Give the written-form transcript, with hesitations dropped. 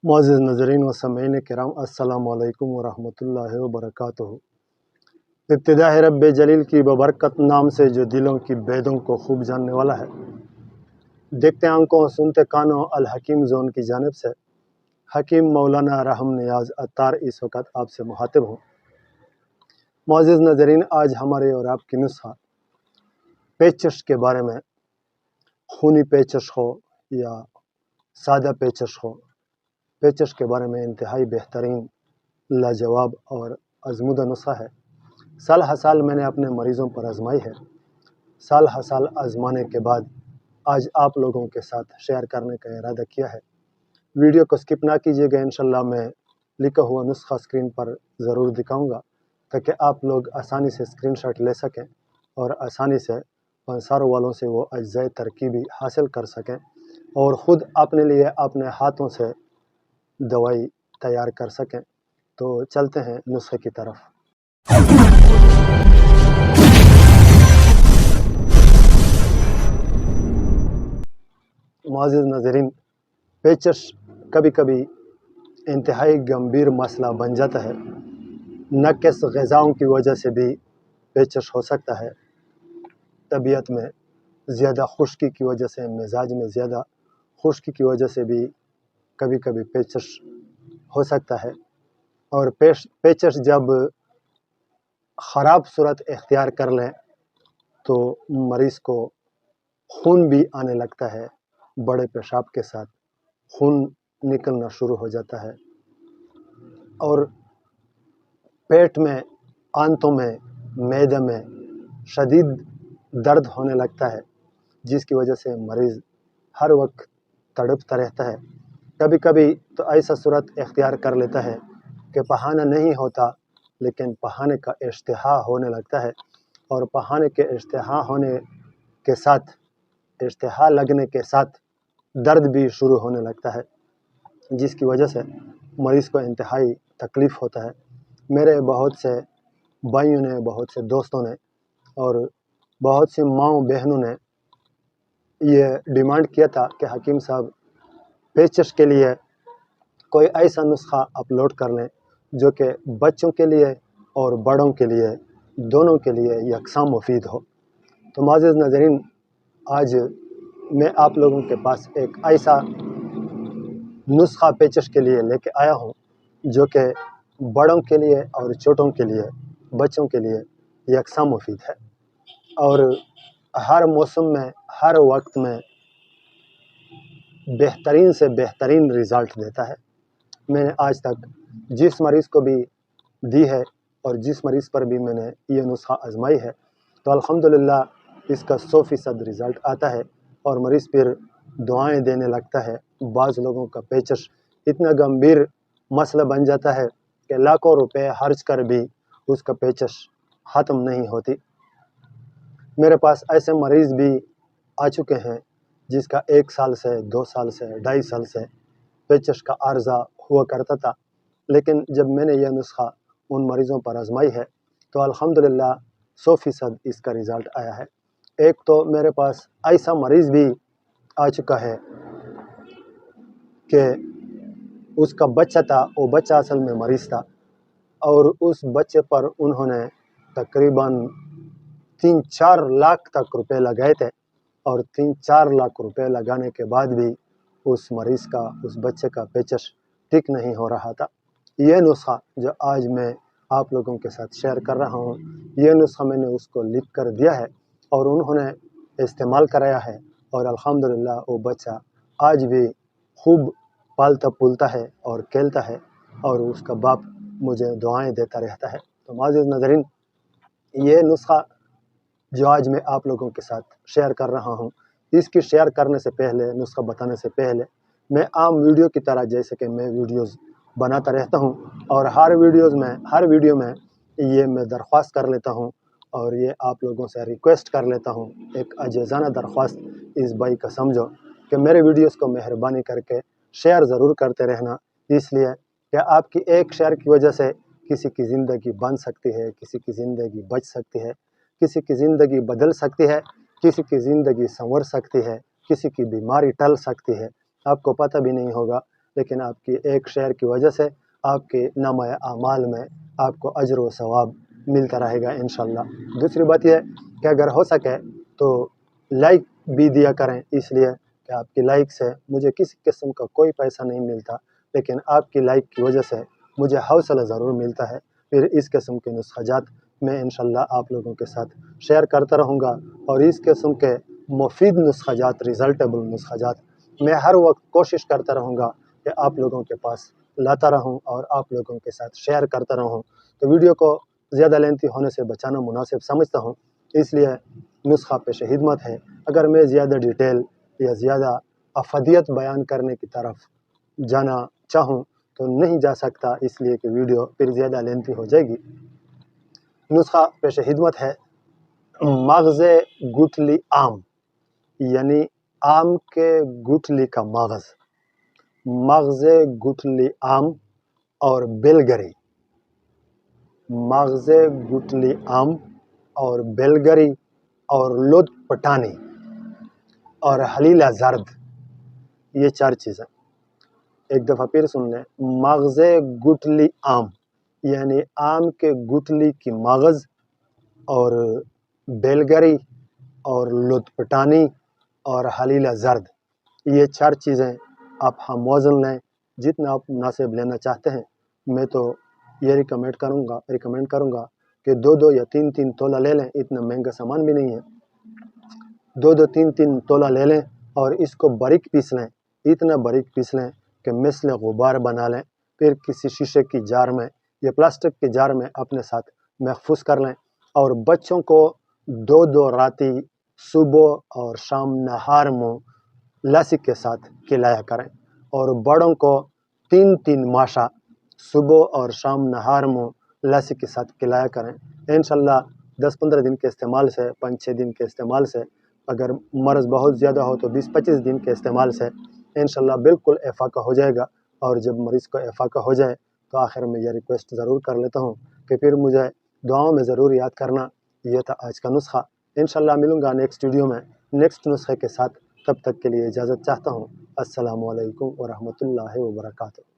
मुअज़्ज़िज़ नज़रीन व सामीईन किराम, अस्सलामु अलैकुम व रहमतुल्लाहि व बरकातुहू। इब्तिदा है रब्बे जलील की बबरकत नाम से जो दिलों की बेदों को खूब जानने वाला है। देखते आंखों सुनते कानों अल हकीम ज़ोन की जानिब से हकीम मौलाना रहम नियाज़ अत्तार इस वक्त आपसे मुखातिब हूँ। मुअज़्ज़िज़ नज़रीन, आज हमारे और आपकी नुस्खा पेचश के बारे में, खूनी पेचश हो या सादा पेचश हो, पेचश के बारे में इंतहाई बेहतरीन, लाजवाब और आज़मूदा नुस्खा है। साल हर साल मैंने अपने मरीज़ों पर आजमाई है। साल हर साल आजमाने के बाद आज आप लोगों के साथ शेयर करने का इरादा किया है। वीडियो को स्किप ना कीजिएगा, इंशाल्लाह मैं लिखा हुआ नुस्खा स्क्रीन पर ज़रूर दिखाऊंगा ताकि आप लोग आसानी से स्क्रीनशॉट ले सकें और आसानी से पंसारों वालों से वो अज्जाए तरकीबी हासिल कर सकें और ख़ुद अपने लिए अपने हाथों से दवाई तैयार कर सकें। तो चलते हैं नुस्खे की तरफ। मुअज़्ज़िज़ नाज़रीन, पेचश कभी कभी इंतहाई गंभीर मसला बन जाता है। नाक़िस ग़िज़ाओं की वजह से भी पेचश हो सकता है। तबीयत में ज़्यादा खुश्की की वजह से, मिजाज में ज़्यादा खुश्की की वजह से भी कभी कभी पेचश हो सकता है। और पेचश जब ख़राब सूरत इख्तियार कर लें तो मरीज़ को खून भी आने लगता है। बड़े पेशाब के साथ खून निकलना शुरू हो जाता है और पेट में, आंतों में, मैदे में शदीद दर्द होने लगता है, जिसकी वजह से मरीज़ हर वक्त तड़पता रहता है। कभी कभी तो ऐसा सूरत इख्तियार कर लेता है कि पहाना नहीं होता, लेकिन पहाने का इश्तिहा होने लगता है और पहाने के इश्तिहा होने के साथ, इश्तिहा लगने के साथ दर्द भी शुरू होने लगता है, जिसकी वजह से मरीज़ को इंतहाई तकलीफ़ होता है। मेरे बहुत से भाइयों ने, बहुत से दोस्तों ने और बहुत सी माँओं बहनों ने ये डिमांड किया था कि हकीम साहब पेचश के लिए कोई ऐसा नुस्खा अपलोड कर लें जो कि बच्चों के लिए और बड़ों के लिए, दोनों के लिए यकसां मुफीद हो। तो मुअज़्ज़िज़ नाज़रीन, आज मैं आप लोगों के पास एक ऐसा नुस्खा पेचश के लिए लेके आया हूँ जो कि बड़ों के लिए और छोटों के लिए, बच्चों के लिए यकसां मुफीद है और हर मौसम में, हर वक्त में बेहतरीन से बेहतरीन रिज़ल्ट देता है। मैंने आज तक जिस मरीज़ को भी दी है और जिस मरीज़ पर भी मैंने ये नुस्खा आजमाई है, तो अल्हम्दुलिल्लाह इसका 100% रिज़ल्ट आता है और मरीज़ फिर दुआएं देने लगता है। बाज़ लोगों का पेचश इतना गंभीर मसला बन जाता है कि लाखों रुपए खर्च कर भी उसका पेचश ख़त्म नहीं होती। मेरे पास ऐसे मरीज़ भी आ चुके हैं जिसका 1 साल से, 2 साल से, 2.5 साल से पेचश का आर्ज़ा हुआ करता था, लेकिन जब मैंने यह नुस्खा उन मरीज़ों पर आजमाई है तो अल्हम्दुलिल्लाह 100% इसका रिज़ल्ट आया है। एक तो मेरे पास ऐसा मरीज़ भी आ चुका है कि उसका बच्चा था, वो बच्चा असल में मरीज़ था और उस बच्चे पर उन्होंने तकरीबन 3-4 लाख तक रुपए लगाए थे और 3-4 लाख रुपए लगाने के बाद भी उस मरीज़ का, उस बच्चे का पेचश ठीक नहीं हो रहा था। ये नुस्खा जो आज मैं आप लोगों के साथ शेयर कर रहा हूँ, ये नुस्खा मैंने उसको लिख कर दिया है और उन्होंने इस्तेमाल कराया है और अल्हम्दुलिल्लाह वो बच्चा आज भी खूब पालता फूलता है और खेलता है और उसका बाप मुझे दुआएं देता रहता है। तो मुअज़्ज़िज़ नाज़रीन, ये नुस्खा जो आज मैं आप लोगों के साथ शेयर कर रहा हूँ, इसकी शेयर करने से पहले, नुस्खा बताने से पहले मैं आम वीडियो की तरह, जैसे कि मैं वीडियोज़ बनाता रहता हूँ और हर वीडियो में ये मैं दरख्वास्त कर लेता हूँ और ये आप लोगों से रिक्वेस्ट कर लेता हूँ, एक अजीज़ाना दरख्वास्त इस भाई का समझो कि मेरे वीडियोज़ को मेहरबानी करके शेयर ज़रूर करते रहना, इसलिए कि आपकी एक शेयर की वजह से किसी की ज़िंदगी बन सकती है, किसी की ज़िंदगी बच सकती है, किसी की ज़िंदगी बदल सकती है, किसी की ज़िंदगी संवर सकती है, किसी की बीमारी टल सकती है। आपको पता भी नहीं होगा لیکن آپ کی ایک شیئر کی وجہ سے آپ کے نامہ اعمال میں آپ کو اجر و ثواب ملتا رہے گا انشاءاللہ۔ دوسری بات یہ کہ اگر ہو سکے تو لائک بھی دیا کریں، اس لیے کہ آپ کی لائک سے مجھے کسی قسم کا کوئی پیسہ نہیں ملتا، لیکن آپ کی لائک کی وجہ سے مجھے حوصلہ ضرور ملتا ہے۔ پھر اس قسم کے نسخہ جات میں انشاءاللہ آپ لوگوں کے ساتھ شیئر کرتا رہوں گا، اور اس قسم کے مفید نسخہ جات، ریزلٹیبل نسخہ جات میں ہر وقت کوشش کرتا رہوں گا کہ آپ لوگوں کے پاس لاتا رہوں اور آپ لوگوں کے ساتھ شیئر کرتا رہوں۔ تو ویڈیو کو زیادہ لینتھی ہونے سے بچانا مناسب سمجھتا ہوں، اس لیے نسخہ پیش خدمت ہے۔ اگر میں زیادہ ڈیٹیل یا زیادہ افادیت بیان کرنے کی طرف جانا چاہوں تو نہیں جا سکتا، اس لیے کہ ویڈیو پھر زیادہ لینتھی ہو جائے گی۔ نسخہ پیش خدمت ہے مغز گٹھلی آم، یعنی آم کے گٹھلی کا مغز، مغز گٹھلی آم اور بیلگری، مغز گٹھلی آم اور بیلگری اور لوت پٹانی اور حلیلہ زرد، یہ 4 چیزیں ایک دفعہ پھر سن لیں۔ مغز گٹھلی آم یعنی آم کے گٹھلی کی مغز اور بیلگری اور لوت پٹانی اور حلیلہ زرد، یہ 4 چیزیں آپ ہم موزن لیں، جتنا آپ مناسب لینا چاہتے ہیں۔ میں تو یہ ریکمینڈ کروں گا کہ 2 یا 3 تولہ لے لیں، اتنا مہنگا سامان بھی نہیں ہے۔ 2 3 تولہ لے لیں اور اس کو باریک پیس لیں، اتنا باریک پیس لیں کہ مثل غبار بنا لیں، پھر کسی شیشے کی جار میں یا پلاسٹک کی جار میں اپنے ساتھ محفوظ کر لیں، اور بچوں کو 2 راتی صبح اور شام نہار منہ لسی کے ساتھ کھلایا کریں، اور بڑوں کو 3 ماشا صبح اور شام نہار منہ لسی کے ساتھ کھلایا کریں۔ انشاءاللہ 10 15 دن کے استعمال سے، 5 6 دن کے استعمال سے، اگر مرض بہت زیادہ ہو تو 20 25 دن کے استعمال سے انشاءاللہ بالکل افاقہ ہو جائے گا۔ اور جب مریض کو افاقہ ہو جائے تو آخر میں یہ ریکویسٹ ضرور کر لیتا ہوں کہ پھر مجھے دعاؤں میں ضرور یاد کرنا۔ یہ تھا آج کا نسخہ، انشاءاللہ ملوں گا نیکسٹ ویڈیو میں نیکسٹ نسخے کے ساتھ، تب تک کے لیے اجازت چاہتا ہوں۔ السلام علیکم ورحمۃ اللہ وبرکاتہ۔